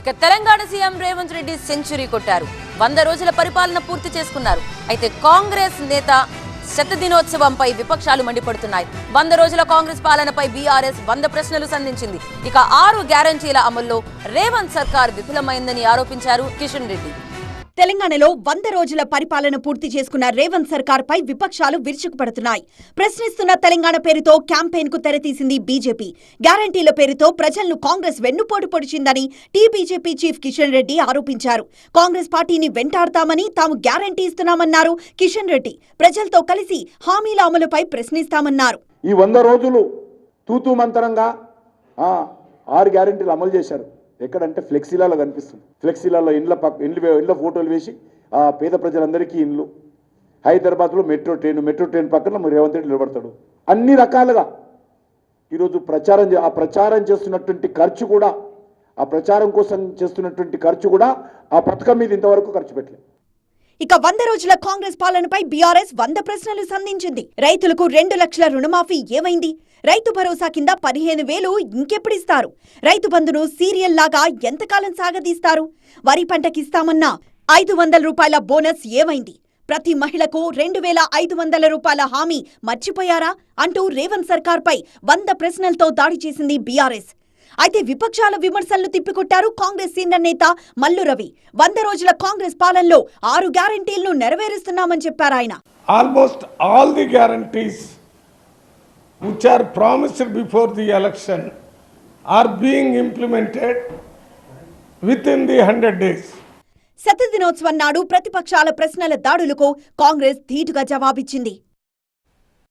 ఇక Telangana CM Revanth Reddy century కొట్టారు. 100 రోజుల పరిపాలన పూర్తి చేసుకున్నారు. అయితే కాంగ్రెస్ నేత శతదినోత్సవంపై విపక్షాలు మండిపడుతున్నాయి. 100 రోజుల కాంగ్రెస్ పాలనపై బీఆర్ఎస్ 100 ప్రశ్నలు సంధించింది. ఇక 6 గ్యారంటీల అమల్లో రేవంత్ సర్కార్ విఫలమైందని ఆరోపించారు కిషన్ రెడ్డి. తెలంగాణలో 100 రోజుల పరిపాలన పూర్తి చేసుకున్న రేవంత్ సర్కార్ పై విపక్షాలు విరుచుకుపడుతున్నాయి. ప్రశ్నిస్తున్న తెలంగాణ పేరుతో క్యాంపెయిన్ కు తెరతీసింది బీజేపీ. గ్యారంటీల పేరుతో ప్రజలను కాంగ్రెస్ వెన్నుపోటు పొడిచిందని టీబీజేపీ చీఫ్ కిషన్ రెడ్డి ఆరోపించారు. కాంగ్రెస్ పార్టీని వెంటాడతామని, తాము గ్యారంటీ ఇస్తున్నామన్నారు కిషన్ రెడ్డి. ప్రజలతో కలిసి హామీల అమలుపై ప్రశ్నిస్తామన్నారు. ఈ 100 రోజులు తూతూ మంతరంగా 6 గ్యారంటీలు అమలు చేశారు. ఎక్కడంటే ఫ్లెక్సీలలో కనిపిస్తుంది. ఫ్లెక్సీలలో ఇండ్ల ఫోటోలు వేసి పేద ప్రజలందరికీ ఇండ్లు. హైదరాబాద్లో మెట్రో ట్రైన్ పక్కన రేవంత్ రెడ్డి నిలబడతాడు. అన్ని రకాలుగా ఈరోజు ప్రచారం చేస్తున్నటువంటి ఖర్చు కూడా, ఆ ప్రచారం కోసం చేస్తున్నటువంటి ఖర్చు కూడా ఆ పథకం మీద ఇంతవరకు ఖర్చు పెట్టలేదు. ఇక 100 రోజుల కాంగ్రెస్ పాలనపై బీఆర్ఎస్ 100 ప్రశ్నలు సంధించింది. రైతులకు 2 లక్షల రుణమాఫీ ఏమైంది? రైతు భరోసా కింద 15,000 ఇంకెప్పుడిస్తారు? రైతు బంధును సీరియల్ లాగా ఎంతకాలం సాగదీస్తారు? వరి పంటకిస్తామన్న 500 రూపాయల బోనస్ ఏమైంది? ప్రతి మహిళకు 2,500 రూపాయల హామీ మర్చిపోయారా? అంటూ రేవంత్ సర్కార్పై 100 ప్రశ్నలతో దాడి చేసింది బీఆర్ఎస్. అయితే విపక్షాల విమర్శలను తిప్పికొట్టారు కాంగ్రెస్ సీనియర్ నేత మల్లు రవి. 100 రోజుల కాంగ్రెస్ పాలనలో 6 గ్యారంటీలను నెరవేరుస్తున్నామని చెప్పారు ఆయన. Almost all the guarantees which are promised before the election are being implemented within the 100 days. శతదినోత్సవం నాడు ప్రతిపక్షాల ప్రశ్నల దాడులకు కాంగ్రెస్ ధీటుగా జవాబిచ్చింది.